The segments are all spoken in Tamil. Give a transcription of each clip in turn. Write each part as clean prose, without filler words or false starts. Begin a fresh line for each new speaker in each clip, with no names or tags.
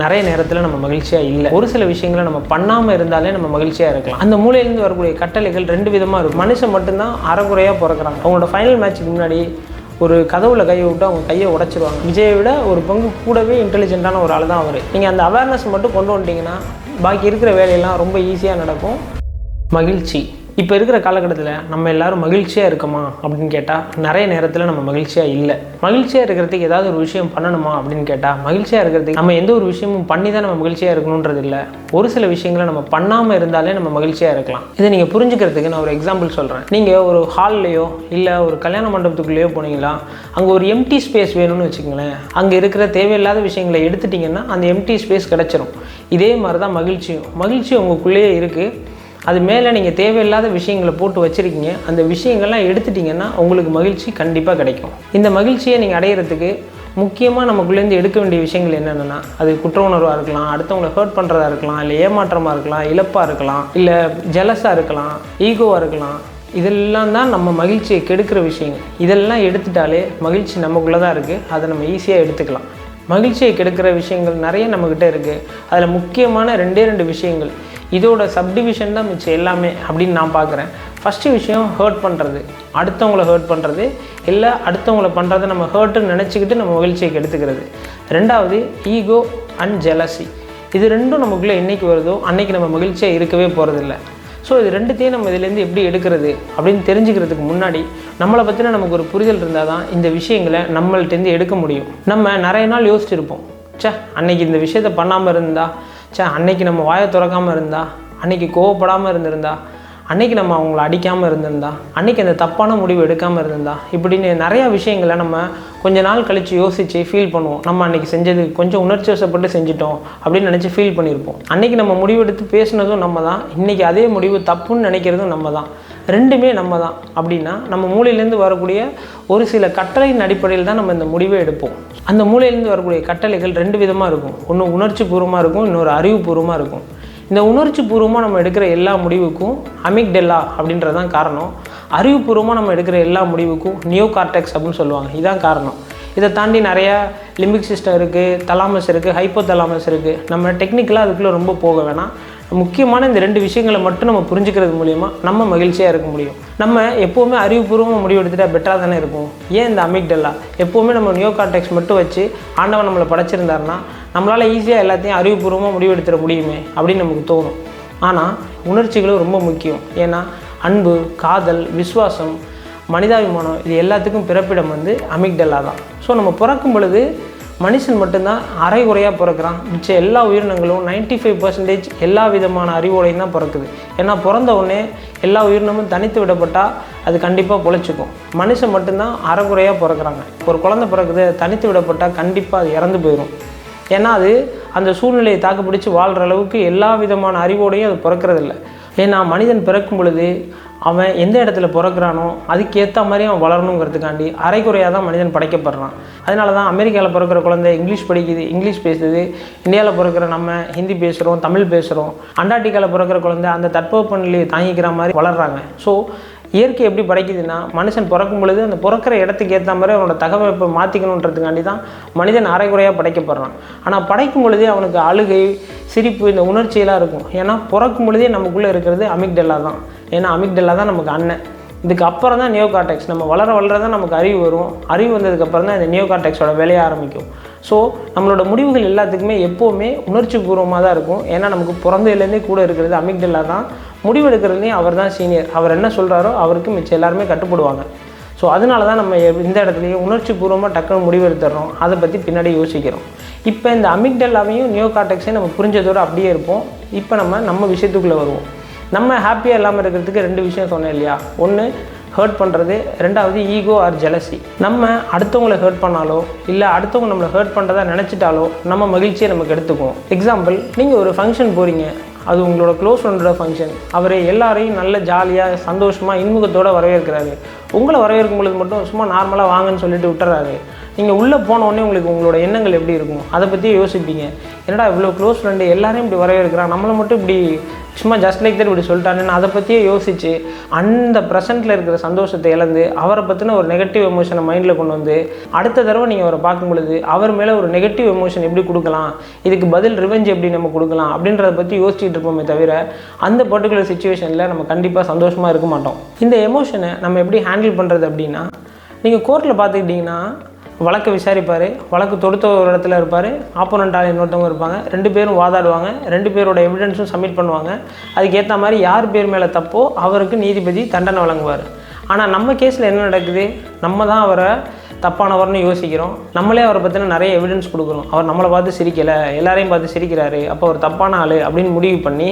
நிறைய நேரத்தில் நம்ம மகிழ்ச்சியாக இல்லை. ஒரு சில விஷயங்களை நம்ம பண்ணாமல் இருந்தாலே நம்ம மகிழ்ச்சியாக இருக்கலாம். அந்த மூலையிலேருந்து வரக்கூடிய கட்டளைகள் ரெண்டு விதமாக இருக்கும். மனுஷன் மட்டும்தான் அறகுறையாக பிறக்கிறாங்க. அவங்களோட ஃபைனல் மேட்ச்சுக்கு முன்னாடி ஒரு கதவுல கையை விட்டு அவங்க கையை உடைச்சிருவாங்க. விஜயை விட ஒரு பங்கு கூடவே இன்டெலிஜென்ட்டான ஒரு ஆள் தான் அவர். நீங்கள் அந்த அவேர்னஸ் மட்டும் கொண்டு வந்துட்டீங்கன்னா பாக்கி இருக்கிற வேலையெல்லாம் ரொம்ப ஈஸியாக நடக்கும். மகிழ்ச்சி இப்போ இருக்கிற காலகட்டத்தில் நம்ம எல்லோரும் மகிழ்ச்சியாக இருக்கோமா அப்படின்னு கேட்டால் நிறைய நேரத்தில் நம்ம மகிழ்ச்சியாக இல்லை. மகிழ்ச்சியாக இருக்கிறதுக்கு ஏதாவது ஒரு விஷயம் பண்ணணுமா அப்படின்னு கேட்டால் மகிழ்ச்சியாக இருக்கிறதுக்கு நம்ம எந்த ஒரு விஷயமும் பண்ணி தான் நம்ம மகிழ்ச்சியாக இருக்கணுன்றது இல்லை. ஒரு சில விஷயங்களை நம்ம பண்ணாமல் இருந்தாலே நம்ம மகிழ்ச்சியாக இருக்கலாம். இதை நீங்கள் புரிஞ்சுக்கிறதுக்கு நான் ஒரு எக்ஸாம்பிள் சொல்கிறேன். நீங்கள் ஒரு ஹால்லையோ இல்லை ஒரு கல்யாண மண்டபத்துக்குள்ளேயோ போனீங்களா, அங்கே ஒரு எம்டி ஸ்பேஸ் வேணும்னு வச்சுக்கோங்களேன். அங்கே இருக்கிற தேவையில்லாத விஷயங்களை எடுத்துட்டிங்கன்னா அந்த எம்டி ஸ்பேஸ் கிடச்சிரும். இதே மாதிரி தான் மகிழ்ச்சி உங்களுக்குள்ளேயே இருக்குது. அது மேலே நீங்கள் தேவையில்லாத விஷயங்களை போட்டு வச்சுருக்கீங்க. அந்த விஷயங்கள்லாம் எடுத்துட்டிங்கன்னா உங்களுக்கு மகிழ்ச்சி கண்டிப்பாக கிடைக்கும். இந்த மகிழ்ச்சியை நீங்கள் அடையிறதுக்கு முக்கியமாக நமக்குள்ளேருந்து எடுக்க வேண்டிய விஷயங்கள் என்னென்னா, அது குற்ற உணர்வாக இருக்கலாம், அடுத்தவங்களை ஹர்ட் பண்ணுறதா இருக்கலாம், இல்லை ஏமாற்றமாக இருக்கலாம், இழப்பாக இருக்கலாம், இல்லை ஜெலஸாக இருக்கலாம், ஈகோவாக இருக்கலாம். இதெல்லாம் தான் நம்ம மகிழ்ச்சியை கெடுக்கிற விஷயங்கள். இதெல்லாம் எடுத்துட்டாலே மகிழ்ச்சி நமக்குள்ளே தான் இருக்குது. அதை நம்ம ஈஸியாக எடுத்துக்கலாம். மகிழ்ச்சியை கெடுக்கிற விஷயங்கள் நிறைய நம்மக்கிட்ட இருக்குது. அதில் முக்கியமான ரெண்டு விஷயங்கள், இதோட சப்டிவிஷன் தான் மிச்சம் எல்லாமே அப்படின்னு நான் பார்க்குறேன். ஃபஸ்ட்டு விஷயம் ஹர்ட் பண்ணுறது, அடுத்தவங்களை ஹர்ட் பண்ணுறது, இல்லை அடுத்தவங்களை பண்ணுறதை நம்ம ஹர்ட்டுன்னு நினச்சிக்கிட்டு நம்ம மகிழ்ச்சியை கெடுத்துக்கிறது. ரெண்டாவது ஈகோ அண்ட் ஜெலசி. இது ரெண்டும் நமக்குள்ளே என்றைக்கு வருதோ அன்றைக்கி நம்ம மகிழ்ச்சியாக இருக்கவே போகிறதில்ல. ஸோ இது ரெண்டுத்தையும் நம்ம இதிலேருந்து எப்படி எடுக்கிறது அப்படின்னு தெரிஞ்சுக்கிறதுக்கு முன்னாடி நம்மளை பற்றின நமக்கு ஒரு புரிதல் இருந்தால் தான் இந்த விஷயங்களை நம்மள்டேருந்து எடுக்க முடியும். நம்ம நிறைய நாள் யோசிச்சிருப்போம், அன்னைக்கு இந்த விஷயத்தை பண்ணாமல் இருந்தா, அன்னைக்கு நம்ம வாயை திறக்காமல் இருந்தா, அன்னைக்கு கோவப்படாமல் இருந்திருந்தா, அன்னைக்கு நம்ம அவங்கள அடிக்காமல் இருந்திருந்தா, அன்னைக்கு அந்த தப்பான முடிவு எடுக்காமல் இருந்திருந்தா, இப்படின்னு நிறையா விஷயங்களை நம்ம கொஞ்ச நாள் கழித்து யோசித்து ஃபீல் பண்ணுவோம். நம்ம அன்றைக்கி செஞ்சது கொஞ்சம் உணர்ச்சி வசப்பட்டு செஞ்சிட்டோம் அப்படின்னு நினச்சி ஃபீல் பண்ணியிருப்போம். அன்றைக்கி நம்ம முடிவெடுத்து பேசுனதும் நம்ம தான், இன்றைக்கி அதே முடிவு தப்புன்னு நினைக்கிறதும் நம்ம தான். ரெண்டுமே நம்ம தான். அப்படின்னா நம்ம மூளையிலேருந்து வரக்கூடிய ஒரு சில கட்டளையின் அடிப்படையில் தான் நம்ம இந்த முடிவை எடுப்போம். அந்த மூளையிலேருந்து வரக்கூடிய கட்டளைகள் ரெண்டு விதமாக இருக்கும். ஒன்று உணர்ச்சி பூர்வமாக இருக்கும், இன்னொரு அறிவுபூர்வமாக இருக்கும். இந்த உணர்ச்சி பூர்வமாக நம்ம எடுக்கிற எல்லா முடிவுக்கும் அமிக்டெல்லா அப்படின்றதான் காரணம். அறிவுபூர்வமாக நம்ம எடுக்கிற எல்லா முடிவுக்கும் நியோ கார்டெக்ஸ் அப்படின்னு சொல்லுவாங்க. இதுதான் காரணம். இதை தாண்டி நிறையா லிம்பிக் சிஸ்டம் இருக்குது, தலாமஸ் இருக்குது, ஹைப்போ தலாமஸ் இருக்குது. நம்ம டெக்னிக்கலாக அதுக்குள்ளே ரொம்ப போக வேணாம். முக்கியமான இந்த ரெண்டு விஷயங்களை மட்டும் நம்ம புரிஞ்சுக்கிறது மூலிமா நம்ம மகிழ்ச்சியாக இருக்க முடியும். நம்ம எப்போவுமே அறிவுபூர்வமாக முடிவு எடுத்துகிட்டா பெட்டராக தானே இருக்கும். ஏன் இந்த அமிக்டெல்லா எப்போவுமே நம்ம நியோ கார்டெக்ஸ் மட்டும் வச்சு ஆண்டவன் நம்மளை படைச்சிருந்தாருன்னா நம்மளால் ஈஸியாக எல்லாத்தையும் அறிவுபூர்வமாக முடிவெடுத்துட முடியுமே அப்படின்னு நமக்கு தோணும். ஆனால் உணர்ச்சிகளும் ரொம்ப முக்கியம். ஏன்னா அன்பு, காதல், விசுவாசம், மனிதாபிமானம், இது எல்லாத்துக்கும் பிறப்பிடம் அமிக்டெல்லா தான். ஸோ நம்ம பிறக்கும் பொழுது மனுஷன் மட்டும்தான் அரைகுறையாக பிறக்கிறான். மிச்சம் எல்லா உயிரினங்களும் 95% எல்லா விதமான அறிவோடையும் தான் பிறக்குது. ஏன்னா பிறந்த உடனே எல்லா உயிரினமும் தனித்து விடப்பட்டால் அது கண்டிப்பாக பொழைச்சிக்கும். மனுஷன் மட்டும்தான் அரைகுறையாக பிறக்கிறாங்க. ஒரு குழந்தை பிறக்குது, தனித்து விடப்பட்டால் கண்டிப்பாக அது இறந்து போயிடும். ஏன்னா அது அந்த சூழ்நிலையை தாக்கு பிடிச்சி வாழ்கிற அளவுக்கு எல்லா விதமான அறிவோடையும் அது பிறக்கிறதில்ல. ஏன்னா மனிதன் பிறக்கும் பொழுது அவன் எந்த இடத்துல பிறக்கிறானோ அதுக்கேற்ற மாதிரி அவன் வளரணுங்கிறதுக்காண்டி அரைக்குறையாக தான் மனிதன் படைக்கப்படுறான். அதனால தான் அமெரிக்காவில் பிறக்கிற குழந்தை இங்கிலீஷ் படிக்குது, இங்கிலீஷ் பேசுது. இந்தியாவில் பிறக்கிற நம்ம ஹிந்தி பேசுகிறோம், தமிழ் பேசுகிறோம். அண்டார்டிகாவில் பிறக்கிற குழந்தை அந்த தட்பவெப்ப நிலையை தாங்கிக்கிற மாதிரி வளர்கிறாங்க. ஸோ இயற்கை எப்படி படைக்குதுன்னா, மனுஷன் பிறக்கும் பொழுது அந்த பிறக்கிற இடத்துக்கு ஏற்ற மாதிரி அவனோட தகவமைப்பை மாற்றிக்கணுன்றதுக்காண்டி தான் மனிதன் அரைகுறையாக படைக்கப்படுறான். ஆனால் படைக்கும் பொழுதே அவனுக்கு அழுகை, சிரிப்பு, இந்த உணர்ச்சியெல்லாம் இருக்கும். ஏன்னா பிறக்கும் பொழுதே நமக்குள்ளே இருக்கிறது அமிக்டெல்லா தான். ஏன்னா அமிக்டெல்லா தான் நமக்கு அண்ணன். இதுக்கு அப்புறம் தான் நியோ கார்டெக்ஸ். நம்ம வளர தான் நமக்கு அறிவு வரும். அறிவு வந்ததுக்கப்புறம் தான் இந்த நியோ கார்டெக்ஸோட வேலையை ஆரம்பிக்கும். ஸோ நம்மளோட முடிவுகள் எல்லாத்துக்குமே எப்போவுமே உணர்ச்சி பூர்வமாக தான் இருக்கும். ஏன்னா நமக்கு பிறந்ததுலேருந்தே கூட இருக்கிறது அமிக்டெல்லா தான். முடிவெடுக்கிறதுலேயும் அவர் தான் சீனியர். அவர் என்ன சொல்கிறாரோ அவருக்கு மிச்சம் எல்லாருமே கட்டுப்படுவாங்க. ஸோ அதனால தான் நம்ம இந்த இடத்துலையே உணர்ச்சி பூர்வமாக டக்குன்னு முடிவெடுத்துடுறோம். அதை பற்றி பின்னாடி யோசிக்கிறோம். இப்போ இந்த அமிக்டெல்லாவையும் நியோ கார்டெக்ஸையும் நம்ம புரிஞ்சதோடு அப்படியே இருப்போம். இப்போ நம்ம விஷயத்துக்குள்ளே வருவோம். நம்ம ஹாப்பியாக இல்லாமல் இருக்கிறதுக்கு ரெண்டு விஷயம் சொன்னேன் இல்லையா? ஒன்று ஹர்ட் பண்ணுறது, ரெண்டாவது ஈகோ ஆர் ஜெலசி. நம்ம அடுத்தவங்களை ஹர்ட் பண்ணாலோ இல்லை அடுத்தவங்க நம்மளை ஹர்ட் பண்ணுறதா நினச்சிட்டாலோ நம்ம மகிழ்ச்சியை நமக்கு எடுத்துக்குவோம். எக்ஸாம்பிள், நீங்கள் ஒரு ஃபங்க்ஷன் போகிறீங்க, அது உங்களோட க்ளோஸ் ஃப்ரெண்டோட ஃபங்க்ஷன். அவர் எல்லாரையும் நல்ல ஜாலியாக சந்தோஷமாக இன்முகத்தோடு வரவேற்கிறாரு. உங்களை வரவேற்கும் பொழுது மட்டும் சும்மா நார்மலாக வாங்கன்னு சொல்லிட்டு விட்டுறாரு. நீங்கள் உள்ளே போனோடனே உங்களுக்கு உங்களோட எண்ணங்கள் எப்படி இருக்கும் அதை பற்றி யோசிப்பீங்க. என்னடா இவ்வளோ க்ளோஸ் ஃப்ரெண்டு எல்லாரையும் இப்படி வரவேற்கிறான், நம்மளை மட்டும் இப்படி சும்மா ஜஸ்ட் லைக் தட் இப்படி சொல்லிட்டான்னு அதை பற்றியே யோசித்து அந்த ப்ரெசென்ட்டில் இருக்கிற சந்தோஷத்தை இழந்து அவரை பற்றின ஒரு நெகட்டிவ் எமோஷனை மைண்டில் கொண்டு வந்து அடுத்த தடவை நீங்கள் அவரை பார்க்கும் பொழுது அவர் மேலே ஒரு நெகட்டிவ் எமோஷன் எப்படி கொடுக்கலாம், இதுக்கு பதில் ரிவெஞ்ச் எப்படி நம்ம கொடுக்கலாம் அப்படின்றத பற்றி யோசிச்சுட்டு இருப்போமே தவிர அந்த பர்டிகுலர் சுச்சுவேஷனில் நம்ம கண்டிப்பாக சந்தோஷமாக இருக்க மாட்டோம். இந்த எமோஷனை நம்ம எப்படி ஹேண்டில் பண்ணுறது அப்படின்னா, நீங்கள் கோர்ட்டில் பார்த்துக்கிட்டிங்கன்னா வழக்கு விசாரிப்பார், வழக்கு தொடுத்த ஒரு இடத்துல இருப்பார், ஆப்போனண்ட்டால் இன்னொருத்தவங்க இருப்பாங்க, 2 பேரும் வாதாடுவாங்க, 2 பேரோட எவிடன்ஸும் சப்மிட் பண்ணுவாங்க. அதுக்கேற்ற மாதிரி யார் பேர் மேலே தப்போ அவருக்கு நீதிபதி தண்டனை வழங்குவார். ஆனால் நம்ம கேஸில் என்ன நடக்குது, நம்ம தான் அவரை தப்பானவர்னு யோசிக்கிறோம், நம்மளே அவரை பற்றின நிறைய எவிடன்ஸ் கொடுக்குறோம். அவர் நம்மளை பார்த்து சிரிக்கலை, எல்லாரையும் பார்த்து சிரிக்கிறாரு, அப்போ அவர் தப்பான ஆள் அப்படின்னு முடிவு பண்ணி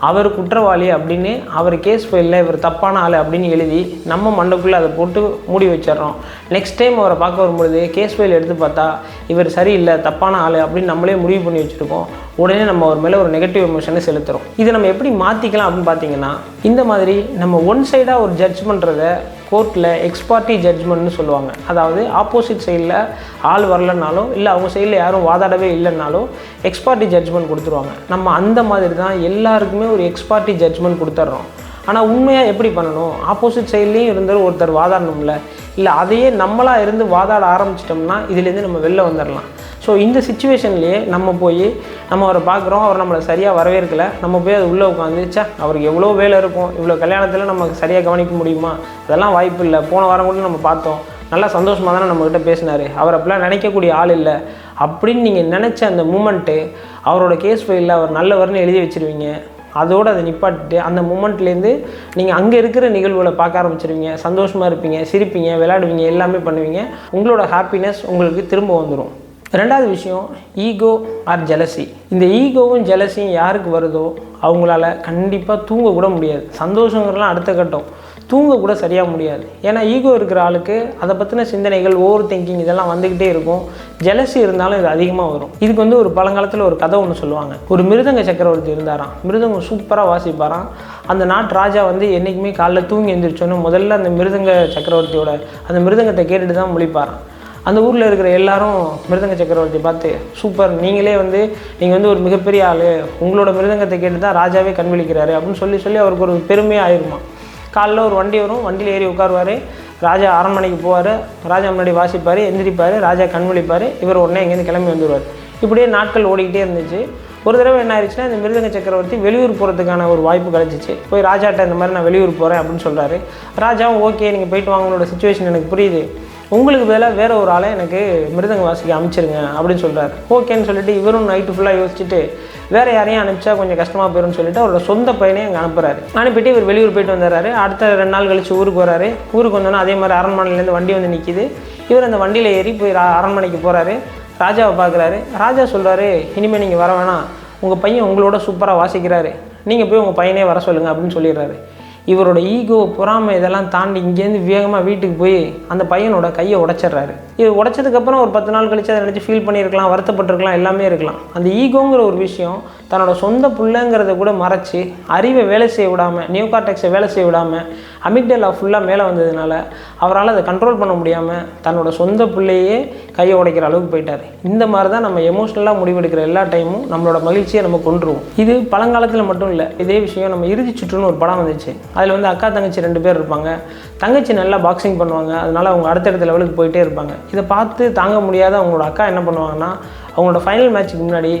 அவர் குற்றவாளி அப்படின்னு அவர் கேஸ் ஃபைலில் இவர் தப்பான ஆள் அப்படின்னு எழுதி நம்ம மண்டைக்குள்ளே அதை போட்டு மூடி வச்சிடறோம். நெக்ஸ்ட் டைம் அவரை பார்க்க வரும்பொழுது கேஸ் ஃபைல் எடுத்து பார்த்தா இவர் சரியில்லை, தப்பான ஆள் அப்படின்னு நம்மளே முடிவு பண்ணி வச்சுருக்கோம். உடனே நம்ம அவர் மேலே ஒரு நெகட்டிவ் எமோஷனை செலுத்துகிறோம். இதை நம்ம எப்படி மாற்றிக்கலாம் அப்படின்னு பார்த்தீங்கன்னா, இந்த மாதிரி நம்ம ஒன் சைடாக ஒரு ஜட்ஜ் பண்ணுறத கோர்ட்டில் எக்ஸ்பார்ட்டி ஜட்ஜ்மெண்ட்னு சொல்லுவாங்க. அதாவது ஆப்போசிட் சைடில் ஆள் வரலனாலும் இல்லை அவங்க சைடில் யாரும் வாதாடவே இல்லைன்னாலும் எக்ஸ்பார்ட்டி ஜட்ஜ்மெண்ட் கொடுத்துருவாங்க. நம்ம அந்த மாதிரி தான் எல்லாருக்குமே ஒரு எக்ஸ்பார்ட்டி ஜட்ஜ்மெண்ட் கொடுத்துட்றோம். ஆனால் உண்மையாக எப்படி பண்ணணும், ஆப்போசிட் சைட்லேயும் இருந்தாலும் ஒருத்தர் வாதாடணும்ல, இல்லை அதையே நம்மளாக இருந்து வாதாட ஆரம்பிச்சிட்டோம்னா இதுலேருந்து நம்ம வெளில வந்துடலாம். ஸோ இந்த சிச்சுவேஷன்லேயே நம்ம போய் நம்ம அவரை பார்க்குறோம், அவர் நம்மளை சரியாக வரவேற்கலை, நம்ம போய் அது உள்ளே உட்காந்துச்சா அவருக்கு எவ்வளோ வேலை இருக்கும், இவ்வளோ கல்யாணத்தில் நமக்கு சரியாக கவனிக்க முடியுமா, அதெல்லாம் வாய்ப்பு இல்லை, போன வாரம் கூட நம்ம பார்த்தோம், நல்லா சந்தோஷமாக தானே நம்மக்கிட்ட பேசினார், அவர் அப்படிலாம் நினைக்கக்கூடிய ஆள் இல்லை அப்படின்னு நீங்கள் நினச்ச அந்த மூமெண்ட்டு அவரோட கேஸ் ஃபைலில் அவர் நல்லவர்னு எழுதி வச்சுருவீங்க. அதோடு அதை நிப்பாட்டிட்டு அந்த மூமெண்ட்லேருந்து நீங்கள் அங்கே இருக்கிற நிகழ்வுகளை பார்க்க ஆரம்பிச்சிருவீங்க, சந்தோஷமாக இருப்பீங்க, சிரிப்பீங்க, விளையாடுவீங்க, எல்லாமே பண்ணுவீங்க. உங்களோட ஹாப்பினஸ் உங்களுக்கு திரும்ப வந்துடும். ரெண்டாவது விஷயம், ஈகோ ஆர் ஜெலசி. இந்த ஈகோவும் ஜெலசியும் யாருக்கு வருதோ அவங்களால கண்டிப்பாக தூங்க கூட முடியாது. சந்தோஷங்கிறலாம் அடுத்த கட்டம், தூங்க கூட சரியாக முடியாது. ஏன்னா ஈகோ இருக்கிற ஆளுக்கு அதை பற்றின சிந்தனைகள், ஓவர் திங்கிங் இதெல்லாம் வந்துக்கிட்டே இருக்கும். ஜெலசி இருந்தாலும் இது அதிகமாக வரும். இதுக்கு வந்து ஒரு பழங்காலத்தில் ஒரு கதை ஒன்று சொல்லுவாங்க. ஒரு மிருதங்க சக்கரவர்த்தி இருந்தாராம். மிருதங்கம் சூப்பராக வாசிப்பாராம். அந்த நாட்டு ராஜா வந்து என்றைக்குமே காலைல தூங்கி எழுந்திரிச்சோன்னு முதல்ல அந்த மிருதங்க சக்கரவர்த்தியோட அந்த மிருதங்கத்தை கேட்டுட்டு தான் முழிப்பாராம். அந்த ஊரில் இருக்கிற எல்லாரும் மிருதங்க சக்கரவர்த்தி பார்த்து, சூப்பர், நீங்கள் வந்து ஒரு மிகப்பெரிய ஆள், உங்களோட மிருதங்கத்தை கேட்டு தான் ராஜாவே கண்விழிக்கிறாரு அப்படின்னு சொல்லி அவருக்கு ஒரு பெருமையாக ஆயிருமா. காலைல ஒரு வண்டி வரும், வண்டியில் ஏறி உட்காருவார், ராஜா அரண்மனைக்கு போவார், ராஜா முன்னாடி வாசிப்பார், எந்திரிப்பார், ராஜா கண்விழிப்பார், இவர் உடனே இங்கேருந்து கிளம்பி வந்துடுவார். இப்படியே நாட்கள் ஓடிக்கிட்டே இருந்துச்சு. ஒரு தடவை என்ன ஆயிடுச்சுன்னா, இந்த மிருதங்க சக்கரவர்த்தி வெளியூர் போகிறதுக்கான ஒரு வாய்ப்பு கிடச்சிச்சு. போய் ராஜாட்ட இந்த மாதிரி நான் வெளியூர் போகிறேன் அப்படின்னு சொல்கிறாரு. ராஜாவும் ஓகே, நீங்கள் போயிட்டு வாங்க, உங்களோட சுச்சுவேஷன் எனக்கு புரியுது, உங்களுக்கு பதிலாக வேறு ஒரு ஆளை எனக்கு மிருதங்க வாசிக்க அனுப்பிச்சிருங்க அப்படின்னு சொல்கிறார். ஓகேன்னு சொல்லிட்டு இவரும் நைட்டு ஃபுல்லாக யோசிச்சுட்டு வேறு யாரையும் அனுப்பிச்சா கொஞ்சம் கஷ்டமாக போயிடும்னு சொல்லிட்டு அவரோட சொந்த பையனையும் அங்கே அனுப்புகிறாரு. அனுப்பிட்டு இவர் வெளியூர் போயிட்டு வந்துடுறாரு. அடுத்த 2 நாள் கழிச்சு ஊருக்கு வராரு. ஊருக்கு வந்தோன்னா அதே மாதிரி அரண்மனையிலேருந்து வண்டி வந்து நிற்கிது. இவர் அந்த வண்டியில் ஏறி போய் அரண்மனைக்கு போகிறாரு. ராஜாவை பார்க்குறாரு. ராஜா சொல்கிறாரு, இனிமேல் நீங்கள் வர வேணாம், உங்கள் பையன் உங்களோட சூப்பராக வாசிக்கிறாரு, நீங்கள் போய் உங்கள் பையனே வர சொல்லுங்கள் அப்படின்னு சொல்லிடுறாரு. இவரோட ஈகோ, பொறாமை இதெல்லாம் தாண்டி இங்கேருந்து வேகமாக வீட்டுக்கு போய் அந்த பையனோட கையை உடைச்சிட்றாரு. இது உடைச்சதுக்கப்புறம் ஒரு 10 நாள் கழிச்சு அதை நினச்சி ஃபீல் பண்ணியிருக்கலாம், வருத்தப்பட்டிருக்கலாம், எல்லாமே இருக்கலாம். அந்த ஈகோங்கிற ஒரு விஷயம் தன்னோட சொந்த பிள்ளைங்கிறத கூட மறைச்சி அறிவை வேலை செய்ய விடாமல், நியோகார்டெக்ஸை வேலை செய்ய விடாமல், அமிக்டலா ஃபுல்லாக மேலே வந்ததுனால அவரால் அதை கண்ட்ரோல் பண்ண முடியாமல் தன்னோட சொந்த பிள்ளையே கையை உடைக்கிற அளவுக்கு போயிட்டார். இந்த மாதிரி தான் நம்ம எமோஷ்னலாக முடிவெடுக்கிற எல்லா டைமும் நம்மளோட மகிழ்ச்சியை நம்ம கொண்டுருவோம். இது பழங்காலத்தில் மட்டும் இல்லை, இதே விஷயம் நம்ம இறுதி சுற்றுன்னு ஒரு படம் வந்துச்சு. அதில் வந்து அக்கா தங்கச்சி 2 பேர் இருப்பாங்க. தங்கச்சி நல்லா பாக்ஸிங் பண்ணுவாங்க, அதனால் அவங்க அடுத்தடுத்த லெவலுக்கு போயிட்டே இருப்பாங்க. இதை பார்த்து தாங்க முடியாத அவங்களோட அக்கா என்ன பண்ணுவாங்கன்னா, அவங்களோட ஃபைனல் மேட்ச்சுக்கு முன்னாடி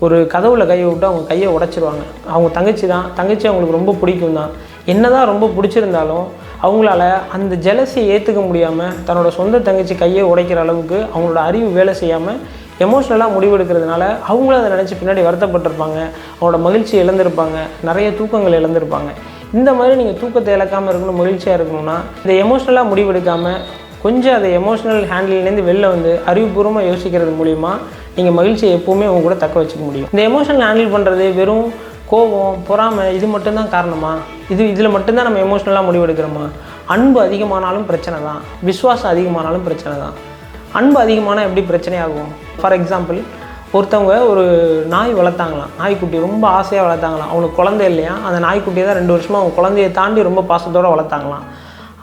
ஒரு கதவுல கையை விட்டு அவங்க கையை உடைச்சிருவாங்க. அவங்க தங்கச்சி அவங்களுக்கு ரொம்ப பிடிக்கும் தான். என்ன தான் ரொம்ப பிடிச்சிருந்தாலும் அவங்களால அந்த ஜெலசியை ஏற்றுக்க முடியாமல் தன்னோட சொந்த தங்கச்சி கையை உடைக்கிற அளவுக்கு அவங்களோட அறிவு வேலை செய்யாமல் எமோஷ்னலாக முடிவெடுக்கிறதுனால அவங்களும் அதை நினச்சி பின்னாடி வருத்தப்பட்டிருப்பாங்க. அவங்களோட மகிழ்ச்சி இழந்திருப்பாங்க, நிறைய தூக்கங்கள் இழந்திருப்பாங்க. இந்த மாதிரி நீங்கள் தூக்கத்தை இழக்காமல் இருக்கணும், மகிழ்ச்சியாக இருக்கணும்னா இந்த எமோஷ்னலாக முடிவெடுக்காமல் கொஞ்சம் அதை எமோஷ்னல் ஹேண்டில்லேருந்து வெளில வந்து அறிவுபூர்வமாக யோசிக்கிறது மூலிமா நீங்கள் மகிழ்ச்சியை எப்போவுமே உங்க கூட தக்க வச்சுக்க முடியும். இந்த எமோஷனல் ஹேண்டில் பண்ணுறது வெறும் கோபம், பொறாமை இது மட்டும்தான் காரணமா? இதில் மட்டும்தான் நம்ம எமோஷ்னலாக முடிவெடுக்கிறோமா? அன்பு அதிகமானாலும் பிரச்சனை தான், விசுவாசம் அதிகமானாலும் பிரச்சனை தான். அன்பு அதிகமானால் எப்படி பிரச்சனை ஆகும்? ஃபார் எக்ஸாம்பிள், ஒருத்தவங்க ஒரு நாய் வளர்த்தாங்களாம், நாய்க்குட்டி ரொம்ப ஆசையாக வளர்த்தாங்களாம். அவனுக்கு குழந்தை இல்லையா, அந்த நாய்க்குட்டியை தான் 2 வருஷமாக அவங்க குழந்தையை தாண்டி ரொம்ப பாசத்தோடு வளர்த்தாங்களாம்.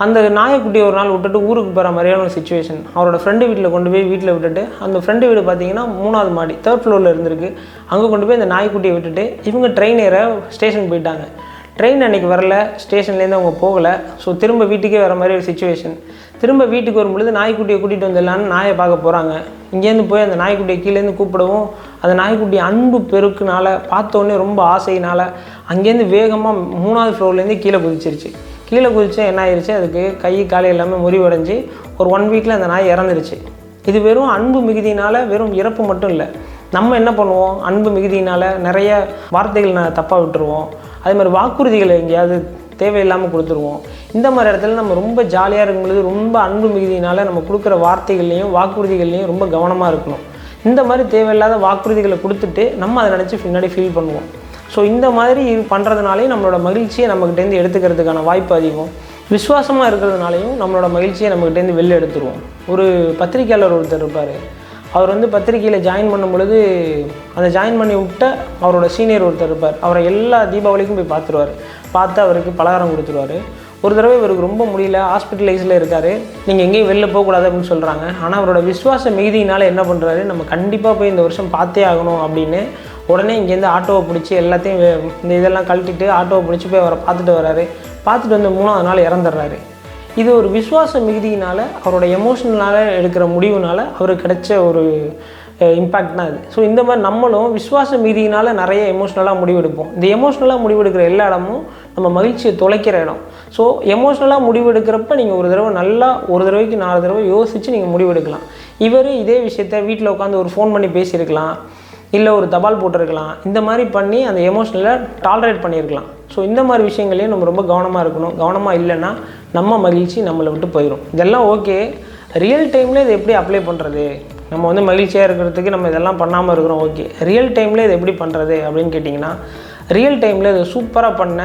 அந்த நாய்க்குட்டியை ஒரு நாள் விட்டுட்டு ஊருக்கு போகிற மாதிரியான ஒரு சுச்சுவேஷன். அவரோட ஃப்ரெண்டு வீட்டில் கொண்டு போய் வீட்டில் விட்டுட்டு, அந்த ஃப்ரெண்டு வீடு பார்த்தீங்கன்னா 3வது மாடி 3rd ஃப்ளோரில் இருந்திருக்கு. அங்கே கொண்டு போய் அந்த நாய்க்குட்டியை விட்டுட்டு இவங்க ட்ரெயின் ஏற ஸ்டேஷன் போயிட்டாங்க. ட்ரெயின் அன்றைக்கி வரல, ஸ்டேஷன்லேருந்து அவங்க போகலை. ஸோ திரும்ப வீட்டுக்கே வர மாதிரி ஒரு சுச்சுவேஷன். திரும்ப வீட்டுக்கு வரும்பொழுது நாய்க்குட்டியை கூட்டிகிட்டு வந்துடலான்னு நாயை பார்க்க போகிறாங்க. இங்கேருந்து போய் அந்த நாய்க்குட்டியை கீழேருந்து கூப்பிடவும் அந்த நாய்க்குட்டி அன்பு பெருக்குனால, பார்த்தோன்னே ரொம்ப ஆசையினால் அங்கேருந்து வேகமாக 3வது ஃப்ளோர்லேருந்து கீழே குதிச்சிருச்சு. கீழே குதிச்சு என்ன ஆயிடுச்சு, அதுக்கு கை காலை எல்லாமே முறிவடைஞ்சு ஒரு 1 வீக்கில் அந்த நாய் இறந்துருச்சு. இது வெறும் அன்பு மிகுதியினால் வெறும் இறப்பு மட்டும் இல்லை. நம்ம என்ன பண்ணுவோம், அன்பு மிகுதியினால் நிறைய வார்த்தைகள் தப்பாக விட்டுருவோம். அதே மாதிரி வாக்குறுதிகளை எங்கேயாவது தேவையில்லாமல் கொடுத்துருவோம். இந்த மாதிரி இடத்துல நம்ம ரொம்ப ஜாலியாக இருக்கும்பொழுது ரொம்ப அன்பு மிகுதியினால் நம்ம கொடுக்குற வார்த்தைகள்லையும் வாக்குறுதிகள்லையும் ரொம்ப கவனமாக இருக்கணும். இந்த மாதிரி தேவையில்லாத வாக்குறுதிகளை கொடுத்துட்டு நம்ம அதை நினச்சி பின்னாடி ஃபீல் பண்ணுவோம். ஸோ இந்த மாதிரி பண்ணுறதுனாலே நம்மளோட மகிழ்ச்சியை நம்மக்கிட்டேருந்து எடுத்துக்கிறதுக்கான வாய்ப்பு அதிகம். விசுவாசமாக இருக்கிறதுனாலையும் நம்மளோட மகிழ்ச்சியை நம்மக்கிட்டேருந்து வெளில எடுத்துருவோம். ஒரு பத்திரிக்கையாளர் ஒருத்தர் இருப்பார். அவர் வந்து பத்திரிக்கையில் ஜாயின் பண்ணும் பொழுது அந்த ஜாயின் பண்ணி விட்ட அவரோட சீனியர் ஒருத்தர் இருப்பார். அவரை எல்லா தீபாவளிக்கும் போய் பார்த்துருவார். பார்த்து அவருக்கு பலகாரம் கொடுத்துருவார். ஒரு தடவை இவருக்கு ரொம்ப முடியல, ஹாஸ்பிட்டலைஸில் இருக்கார். நீங்கள் எங்கேயும் வெளில போகக்கூடாது அப்படின்னு சொல்கிறாங்க. ஆனால் அவரோட விசுவாச மிகுதியினால் என்ன பண்ணுறாரு, நம்ம கண்டிப்பாக போய் இந்த வருஷம் பார்த்தே ஆகணும் அப்படின்னு உடனே இங்கேருந்து ஆட்டோவை பிடிச்சி எல்லாத்தையும் இந்த இதெல்லாம் கழட்டிட்டு ஆட்டோவை பிடிச்சி போய் அவரை பார்த்துட்டு வராரு. பார்த்துட்டு வந்து 3வது நாள் இறந்துடுறாரு. இது ஒரு விசுவாச மிகுதியினால், அவரோட எமோஷனலால் எடுக்கிற முடிவுனால் அவருக்கு கிடைச்ச ஒரு இம்பேக்ட் தான் இது. ஸோ இந்த மாதிரி நம்மளும் விசுவாச மிகுதியினால் நிறைய எமோஷ்னலாக முடிவெடுப்போம். இந்த எமோஷ்னலாக முடிவெடுக்கிற எல்லா இடமும் நம்ம மகிழ்ச்சியை தொலைக்கிற இடம். ஸோ எமோஷ்னலாக முடிவெடுக்கிறப்ப நீங்கள் ஒரு தடவை நல்லா ஒரு தடவைக்கு 4 தடவை யோசித்து நீங்கள் முடிவெடுக்கலாம். இவர் இதே விஷயத்த வீட்டில் உட்காந்து ஒரு ஃபோன் பண்ணி பேசியிருக்கலாம், இல்லை ஒரு தபால் போட்டிருக்கலாம். இந்த மாதிரி பண்ணி அந்த எமோஷ்னலை டாலரேட் பண்ணியிருக்கலாம். ஸோ இந்த மாதிரி விஷயங்களையும் நம்ம ரொம்ப கவனமாக இருக்கணும். கவனமாக இல்லைன்னா நம்ம மகிழ்ச்சி நம்மளை விட்டு போயிடும். இதெல்லாம் ஓகே, ரியல் டைமில் இதை எப்படி அப்ளை பண்ணுறது, நம்ம வந்து மகிழ்ச்சியாக இருக்கிறதுக்கு நம்ம இதெல்லாம் பண்ணாமல் இருக்கிறோம், ஓகே. ரியல் டைமில் இதை எப்படி பண்ணுறது அப்படின்னு கேட்டிங்கன்னா, ரியல் டைமில் இதை சூப்பராக பண்ண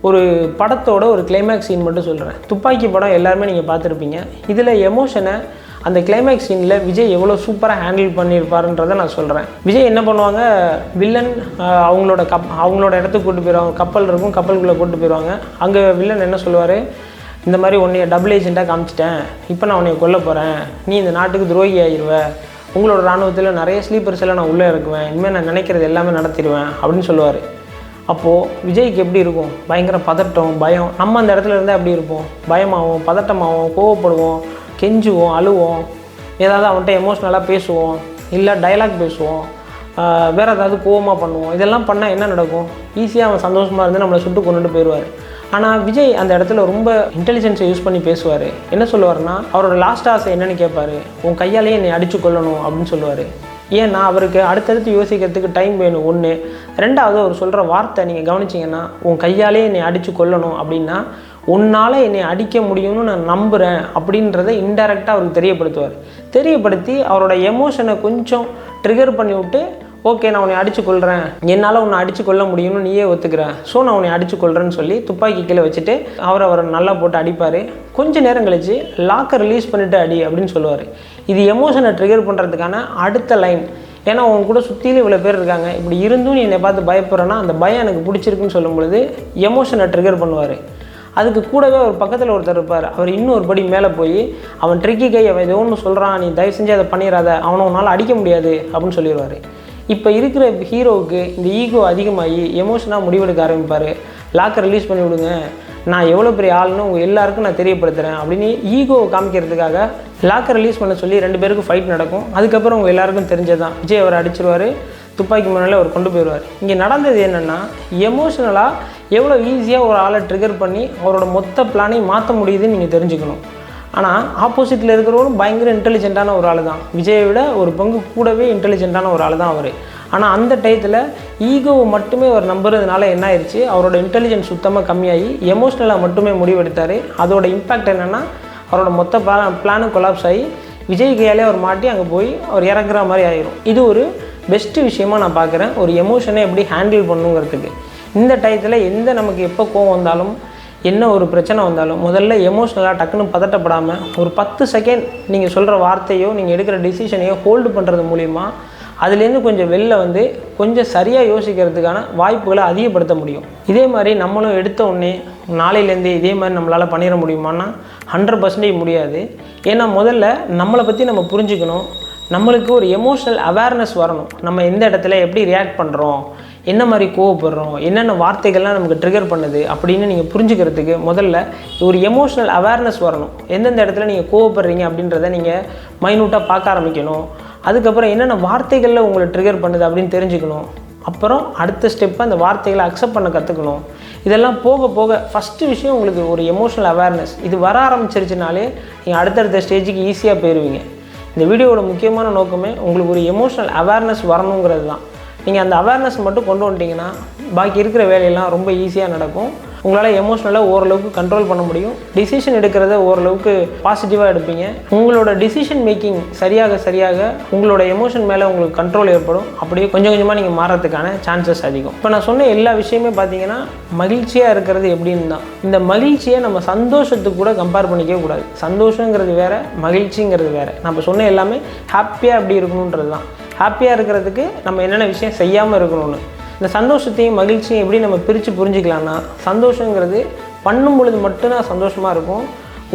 ஒரு படத்தோட ஒரு கிளைமேக்ஸ் சீன் மட்டும் சொல்கிறேன். துப்பாக்கி படம் எல்லாருமே நீங்கள் பார்த்துருப்பீங்க. இதில் எமோஷனை அந்த கிளைமேக்ஸ் சீனில் விஜய் எவ்வளோ சூப்பராக ஹேண்டில் பண்ணியிருப்பாருன்றதை நான் சொல்கிறேன். விஜய் என்ன பண்ணுவாங்க, வில்லன் அவங்களோட இடத்துக்கு கூட்டு போயிடுவாங்க. கப்பல் இருக்கும், கப்பலுக்குள்ளே கூட்டு போயிடுவாங்க. அங்கே வில்லன் என்ன சொல்லுவார், இந்த மாதிரி உன்னைய டபுள் ஏஜெண்ட்டாக காமிச்சிட்டேன், இப்போ நான் உன்னைய கொல்ல போகிறேன், நீ இந்த நாட்டுக்கு துரோகி ஆயிடுவேன், உங்களோட இராணுவத்தில் நிறைய ஸ்லீப்பர்ஸ் எல்லாம் நான் உள்ளே இருக்குவேன், இனிமேல் நான் நினைக்கிறது எல்லாமே நடத்திடுவேன் அப்படின்னு சொல்லுவார். அப்போது விஜய்க்கு எப்படி இருக்கும், பயங்கர பதட்டம், பயம். நம்ம அந்த இடத்துல இருந்தால் எப்படி இருப்போம், பயமாகவும் பதட்டமாகவும் கோவப்படுவோம், கெஞ்சுவோம், அழுவோம், ஏதாவது அவன்கிட்ட எமோஷ்னலாக பேசுவோம், இல்லை டைலாக் பேசுவோம், வேறு ஏதாவது கோவமாக பண்ணுவோம். இதெல்லாம் பண்ணால் என்ன நடக்கும், ஈஸியாக அவன் சந்தோஷமாக இருந்து நம்மளை சுட்டு கொண்டுட்டு போயிடுவார். ஆனால் விஜய் அந்த இடத்துல ரொம்ப இன்டெலிஜென்ஸை யூஸ் பண்ணி பேசுவார். என்ன சொல்லுவார்னா, அவரோட லாஸ்ட் ஆசை என்னென்னு கேட்பார், உன் கையாலேயே என்னை அடித்து கொள்ளணும் அப்படின்னு சொல்லுவார். ஏன்னா அவருக்கு அடுத்தடுத்து யோசிக்கிறதுக்கு டைம் வேணும். 1 2வது அவர் சொல்கிற வார்த்தை நீங்கள் கவனிச்சிங்கன்னா, உன் கையாலே என்னை அடித்து கொள்ளணும் அப்படின்னா, உன்னால் என்னை அடிக்க முடியும்னு நான் நம்புகிறேன் அப்படின்றத இன்டெரக்டாக அவருக்கு தெரியப்படுத்தி அவரோட எமோஷனை கொஞ்சம் ட்ரிகர் பண்ணி விட்டு, ஓகே நான் உன்னை அடித்து கொள்கிறேன், என்னால் உன்னை அடித்து கொள்ள முடியும்னு நீயே ஒத்துக்கிறேன், ஸோ நான் உன்னை அடித்து கொள்கிறேன்னு சொல்லி துப்பாக்கி கீழே வச்சுட்டு அவரை நல்லா போட்டு அடிப்பார். கொஞ்சம் நேரம் கழித்து லாக்கை ரிலீஸ் பண்ணிவிட்டு அடி அப்படின்னு சொல்லுவார். இது எமோஷனை ட்ரிகர் பண்ணுறதுக்கான அடுத்த லைன். ஏன்னா அவங்க கூட சுற்றிலும் இவ்வளோ பேர் இருக்காங்க, இப்படி இருந்தும் நீ என்னை பார்த்து பயப்படுறேன்னா அந்த பயம் எனக்கு பிடிச்சிருக்குன்னு சொல்லும் பொழுது எமோஷனை ட்ரிகர் பண்ணுவார். அதுக்கு கூடவே ஒரு பக்கத்தில் ஒருத்தர் இருப்பார். அவர் இன்னும் ஒரு படி மேலே போய், அவன் ட்ரிக்கி கை, அவன் ஏதோ ஒன்று சொல்கிறான், நீ தயவு செஞ்சு அதை பண்ணிடாத, அவனை உன்னால் அடிக்க முடியாது அப்படின்னு சொல்லிடுவார். இப்போ இருக்கிற ஹீரோவுக்கு இந்த ஈகோ அதிகமாகி எமோஷனாக முடிவெடுக்க ஆரம்பிப்பார். லாக்கை ரிலீஸ் பண்ணி விடுங்க, நான் எவ்வளோ பெரிய ஆள்னு உங்கள் எல்லாருக்கும் நான் தெரியப்படுத்துகிறேன் அப்படின்னு ஈகோவை காமிக்கிறதுக்காக லாக்கை ரிலீஸ் பண்ண சொல்லி 2 பேருக்கும் ஃபைட் நடக்கும். அதுக்கப்புறம் உங்கள் எல்லாருக்கும் தெரிஞ்சதான், விஜய் அவரை அடிச்சிருவார், துப்பாக்கி முன்னாலே அவர் கொண்டு போயிடுவார். இங்கே நடந்தது என்னென்னா, எமோஷனலாக எவ்வளோ ஈஸியாக ஒரு ஆளை ட்ரிகர் பண்ணி அவரோட மொத்த பிளானையும் மாற்ற முடியுதுன்னு நீங்கள் தெரிஞ்சுக்கணும். ஆனால் ஆப்போசிட்டில் இருக்கிறவரும் பயங்கர இன்டெலிஜென்ட்டான ஒரு ஆள் தான், விஜயை விட ஒரு பங்கு கூடவே இன்டெலிஜென்ட்டான ஒரு ஆள் தான் அவர். ஆனால் அந்த டயத்தில் ஈகோவை மட்டுமே அவர் நம்புறதுனால என்ன ஆயிடுச்சு, அவரோட இன்டெலிஜென்ஸ் சுத்தமாக கம்மியாகி எமோஷ்னலாக மட்டுமே முடிவெடுத்தார். அதோட இம்பேக்ட் என்னென்னா, அவரோட மொத்த பிளானும் கொலாப்ஸ் ஆகி விஜய் கையாலே அவர் மாட்டி அங்கே போய் அவர் இறக்குற மாதிரி ஆயிரும். இது ஒரு பெஸ்ட்டு விஷயமாக நான் பார்க்குறேன், ஒரு எமோஷனை எப்படி ஹேண்டில் பண்ணுங்கிறதுக்கு. இந்த டயத்தில் நமக்கு எப்போ கோவம் வந்தாலும், என்ன ஒரு பிரச்சனை வந்தாலும், முதல்ல எமோஷ்னலாக டக்குன்னு பதட்டப்படாமல் ஒரு 10 செகண்ட் நீங்கள் சொல்கிற வார்த்தையோ நீங்கள் எடுக்கிற டிசிஷனையோ ஹோல்டு பண்ணுறது மூலிமா அதுலேருந்து கொஞ்சம் வெளில வந்து கொஞ்சம் சரியாக யோசிக்கிறதுக்கான வாய்ப்புகளை அதிகப்படுத்த முடியும். இதே மாதிரி நம்மளும் எடுத்த உடனே நாளையிலேருந்தே இதே மாதிரி நம்மளால் பண்ணிட முடியுமான்னா 100% முடியாது. ஏன்னா முதல்ல நம்மளை பற்றி நம்ம புரிஞ்சுக்கணும். நம்மளுக்கு ஒரு எமோஷ்னல் அவேர்னஸ் வரணும். நம்ம எந்த இடத்துல எப்படி ரியாக்ட் பண்ணுறோம், என்ன மாதிரி கோவப்படுறோம், என்னென்ன வார்த்தைகள்லாம் நமக்கு ட்ரிகர் பண்ணுது அப்படின்னு நீங்கள் புரிஞ்சுக்கிறதுக்கு முதல்ல ஒரு எமோஷ்னல் அவேர்னஸ் வரணும். எந்தெந்த இடத்துல நீங்கள் கோவப்படுறீங்க அப்படின்றத நீங்கள் மைனூட்டாக பார்க்க ஆரம்பிக்கணும். அதுக்கப்புறம் என்னென்ன வார்த்தைகளில் உங்களை ட்ரிகர் பண்ணுது அப்படின்னு தெரிஞ்சுக்கணும். அப்புறம் அடுத்த ஸ்டெப்பு அந்த வார்த்தைகளை அக்செப்ட் பண்ண கற்றுக்கணும். இதெல்லாம் போக போக ஃபஸ்ட்டு விஷயம் உங்களுக்கு ஒரு எமோஷ்னல் அவேர்னஸ் இது வர ஆரம்பிச்சிருச்சுனாலே நீங்கள் அடுத்தடுத்த ஸ்டேஜுக்கு ஈஸியாக போயிடுவீங்க. இந்த வீடியோவோட முக்கியமான நோக்கமே உங்களுக்கு ஒரு எமோஷ்னல் அவேர்னஸ் வரணுங்கிறது தான். நீங்கள் அந்த அவேர்னஸ் மட்டும் கொண்டு வந்துட்டிங்கன்னா பாக்கி இருக்கிற வேலையெல்லாம் ரொம்ப ஈஸியாக நடக்கும். உங்களால் எமோஷ்னலாக ஓரளவுக்கு கண்ட்ரோல் பண்ண முடியும். டிசிஷன் எடுக்கிறத ஓரளவுக்கு பாசிட்டிவாக எடுப்பீங்க. உங்களோட டிசிஷன் மேக்கிங் சரியாக உங்களோட எமோஷன் மேலே உங்களுக்கு கண்ட்ரோல் ஏற்படும். அப்படியே கொஞ்சம் கொஞ்சமாக நீங்கள் மாறதுக்கான சான்சஸ் அதிகம். இப்போ நான் சொன்ன எல்லா விஷயமே பார்த்தீங்கன்னா மகிழ்ச்சியாக இருக்கிறது எப்படின்னு தான். இந்த மகிழ்ச்சியை நம்ம சந்தோஷத்துக்கு கூட கம்பேர் பண்ணிக்கவே கூடாது. சந்தோஷங்கிறது வேறு, மகிழ்ச்சிங்கிறது வேறு. நம்ம சொன்ன எல்லாமே ஹாப்பியாக எப்படி இருக்கணுன்றது தான். ஹாப்பியாக இருக்கிறதுக்கு நம்ம என்னென்ன விஷயம் செய்யாமல் இருக்கணும்னு. இந்த சந்தோஷத்தையும் மகிழ்ச்சியும் எப்படி நம்ம பிரித்து புரிஞ்சிக்கலாம்னா, சந்தோஷங்கிறது பண்ணும் பொழுது மட்டும்தான் சந்தோஷமாக இருக்கும்.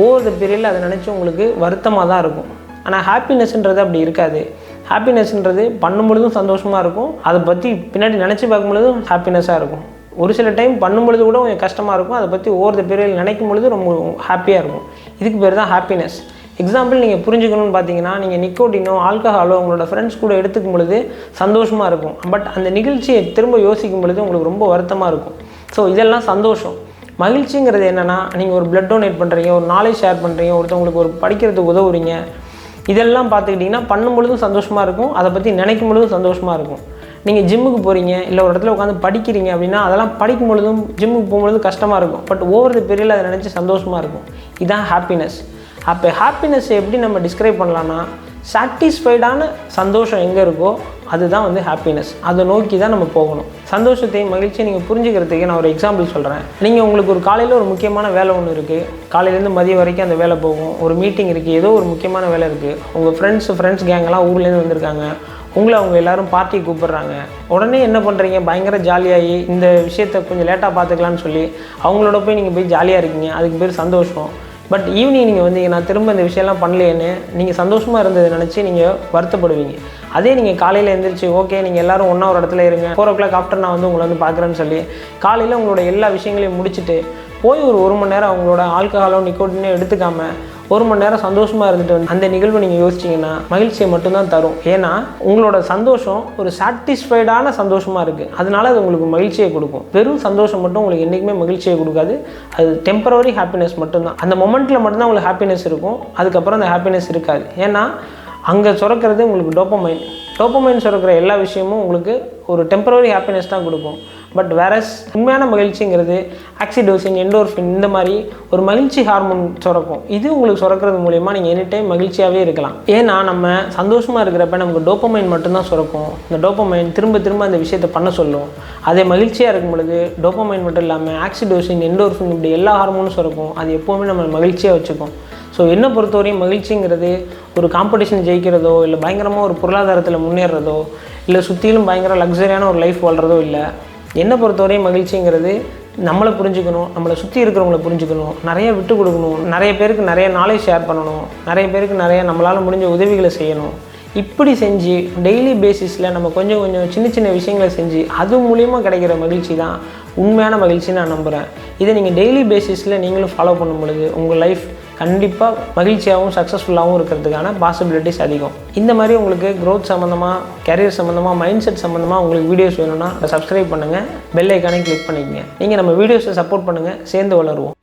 ஓவர் த பீரியடில் அதை நினச்சி உங்களுக்கு வருத்தமாக தான் இருக்கும். ஆனால் ஹாப்பினஸ்ன்றது அப்படி இருக்காது. ஹாப்பினஸ்ன்றது பண்ணும் பொழுதும் சந்தோஷமாக இருக்கும். அதை பற்றி பின்னாடி நினச்சி பார்க்கும்பொழுதும் ஹாப்பினஸ்ஸாக இருக்கும். ஒரு சில டைம் பண்ணும் பொழுது கூட கொஞ்சம் கஷ்டமாக இருக்கும். அதை பற்றி ஓவர் த பீரியடில் நினைக்கும் பொழுது ரொம்ப ஹாப்பியாக இருக்கும். இதுக்கு பேர் தான் ஹாப்பினஸ். எக்ஸாம்பிள் நீங்கள் புரிஞ்சுக்கணும்னு பார்த்தீங்கன்னா, நீங்கள் நிக்கோட்டினோ ஆல்கஹாலோ உங்களோட ஃப்ரெண்ட்ஸ் கூட எடுத்துக்கும் பொழுது சந்தோஷமாக இருக்கும். பட் அந்த நிகழ்ச்சியை திரும்ப யோசிக்கும் பொழுது உங்களுக்கு ரொம்ப வருத்தமாக இருக்கும். ஸோ இதெல்லாம் சந்தோஷம். மகிழ்ச்சிங்கிறது என்னென்னா, நீங்கள் ஒரு பிளட் டொனேட் பண்ணுறீங்க, ஒரு நாலேஜ் ஷேர் பண்ணுறீங்க, ஒருத்தவங்களுக்கு ஒரு படிக்கிறதுக்கு உதவுறீங்க. இதெல்லாம் பார்த்துக்கிட்டிங்கன்னா பண்ணும் பொழுதும் சந்தோஷமாக இருக்கும். அதை பற்றி நினைக்கும் பொழுதும் சந்தோஷமாக இருக்கும். நீங்கள் ஜிம்முக்கு போகிறீங்க, இல்லை ஒரு இடத்துல உட்காந்து படிக்கிறீங்க அப்படின்னா அதெல்லாம் படிக்கும் பொழுதும் ஜிம்முக்கு போகும்பொழுதும் கஷ்டமாக இருக்கும். பட் ஓவர் த பீரியடில் அதை நினச்சி சந்தோஷமாக இருக்கும். இதுதான் ஹாப்பினஸ். அப்போ ஹாப்பினஸ்ஸை எப்படி நம்ம டிஸ்கிரைப் பண்ணலான்னா, சாட்டிஸ்ஃபைடான சந்தோஷம் எங்கே இருக்கோ அதுதான் வந்து ஹாப்பினஸ். அதை நோக்கி தான் நம்ம போகணும். சந்தோஷத்தையும் மகிழ்ச்சியை நீங்கள் புரிஞ்சுக்கிறதுக்கு நான் ஒரு எக்ஸாம்பிள் சொல்கிறேன். நீங்கள் உங்களுக்கு ஒரு காலையில் ஒரு முக்கியமான வேலை ஒன்று இருக்குது. காலையிலேருந்து மதியம் வரைக்கும் அந்த வேலை போகும். ஒரு மீட்டிங் இருக்குது, ஏதோ ஒரு முக்கியமான வேலை இருக்குது. உங்கள் ஃப்ரெண்ட்ஸ் கேங்கெல்லாம் ஊர்லேருந்து வந்திருக்காங்க. உங்களை அவங்க எல்லோரும் பார்ட்டி கூப்பிட்றாங்க. உடனே என்ன பண்ணுறீங்க, பயங்கர ஜாலியாகி இந்த விஷயத்தை கொஞ்சம் லேட்டாக பார்த்துக்கலான்னு சொல்லி அவங்களோட போய் நீங்கள் போய் ஜாலியாக இருக்கீங்க. அதுக்கு பேர் சந்தோஷம். பட் ஈவினிங் நீங்கள் வந்து நான் திரும்ப இந்த விஷயம்லாம் பண்ணலையேன்னு நீங்கள் சந்தோஷமாக இருந்ததை நினச்சி நீங்கள் வருத்தப்படுவீங்க. அதே நீங்கள் காலையில் எழுந்திரிச்சு ஓகே நீங்கள் எல்லோரும் ஒன்றா ஒரு இடத்துல இருங்க, 4 o'clock ஆஃப்டர் நான் வந்து உங்களை வந்து பார்க்குறேன்னு சொல்லி காலையில் உங்களோட எல்லா விஷயங்களையும் முடிச்சுட்டு போய் ஒரு மணி நேரம் அவங்களோட ஆல்கஹாலோ நிக்கோட்டினோ எடுத்துக்காமல் 1 மணி நேரம் சந்தோஷமாக இருந்துட்டு வந்து அந்த நிகழ்வு நீங்கள் யோசிச்சிங்கன்னா மகிழ்ச்சியை மட்டும்தான் தரும். ஏன்னா உங்களோட சந்தோஷம் ஒரு சாட்டிஸ்ஃபைடான சந்தோஷமாக இருக்குது. அதனால அது உங்களுக்கு மகிழ்ச்சியை கொடுக்கும். வெறும் சந்தோஷம் மட்டும் உங்களுக்கு என்றைக்குமே மகிழ்ச்சியை கொடுக்காது. அது டெம்பரவரி ஹாப்பினஸ் மட்டும்தான். அந்த மொமெண்ட்டில் மட்டும்தான் உங்களுக்கு ஹாப்பினஸ் இருக்கும். அதுக்கப்புறம் அந்த ஹாப்பினஸ் இருக்காது. ஏன்னா அங்கே சுரக்கிறது உங்களுக்கு டோப்பமைன் சுரக்கிற எல்லா விஷயமும் உங்களுக்கு ஒரு டெம்பரவரி ஹாப்பினஸ் தான் கொடுக்கும். பட் வேறஸ் உண்மையான மகிழ்ச்சிங்கிறது ஆக்சிடோசின், எண்டோர்ஃபின் இந்த மாதிரி ஒரு மகிழ்ச்சி ஹார்மோன் சுரக்கும். இது உங்களுக்கு சுரக்கிறது மூலயமா நீங்கள் எனி டைம் மகிழ்ச்சியாகவே இருக்கலாம். ஏன்னா நம்ம சந்தோஷமாக இருக்கிறப்ப நமக்கு டோப்பமைன் மட்டும்தான் சுரக்கும். இந்த டோப்பமைன் திரும்ப அந்த விஷயத்தை பண்ண சொல்லும். அதே மகிழ்ச்சியாக இருக்கும் பொழுது டோப்பமைன் மட்டும் இல்லாமல் ஆக்சிடோசின், எண்டோர்ஃபின் இப்படி எல்லா ஹார்மோனும் சுரக்கும். அது எப்போவுமே நம்ம மகிழ்ச்சியாக வச்சுக்கும். ஸோ என்னை பொறுத்தவரையும் மகிழ்ச்சிங்கிறது ஒரு காம்படிஷன் ஜெயிக்கிறதோ, இல்லை பயங்கரமாக ஒரு பொருளாதாரத்தில் முன்னேறதோ, இல்லை சுற்றிலும் பயங்கர லக்ஸரியான ஒரு லைஃப் வாழ்கிறதோ இல்லை. என்னை பொறுத்தவரையும் மகிழ்ச்சிங்கிறது நம்மளை புரிஞ்சுக்கணும், நம்மளை சுற்றி இருக்கிறவங்கள புரிஞ்சுக்கணும், நிறைய விட்டு கொடுக்கணும், நிறைய பேருக்கு நிறைய நாலேஜ் ஷேர் பண்ணணும், நிறைய பேருக்கு நிறைய நம்மளால் முடிஞ்ச உதவிகளை செய்யணும். இப்படி செஞ்சு டெய்லி பேசிஸில் நம்ம கொஞ்சம் சின்ன விஷயங்களை செஞ்சு அது மூலிமா கிடைக்கிற மகிழ்ச்சி தான் உண்மையான மகிழ்ச்சின்னு நான் நம்புகிறேன். இதை நீங்கள் டெய்லி பேசிஸில் நீங்களும் ஃபாலோ பண்ணும் பொழுது உங்கள் லைஃப் கண்டிப்பாக மகிழ்ச்சியாகவும் சக்ஸஸ்ஃபுல்லாகவும் இருக்கிறதுக்கான பாசிபிலிட்டிஸ் அதிகம். இந்த மாதிரி உங்களுக்கு க்ரோத் சம்மந்தமாக, கரியர் சம்மந்தமாக, மைண்ட் செட் சம்மந்தமாக உங்களுக்கு வீடியோஸ் வேணும்னா சப்ஸ்கிரைப் பண்ணுங்கள், பெல் ஐக்கானே கிளிக் பண்ணிக்கங்க. நீங்கள் நம்ம வீடியோஸை சப்போர்ட் பண்ணுங்கள், சேர்ந்து வளருவோம்.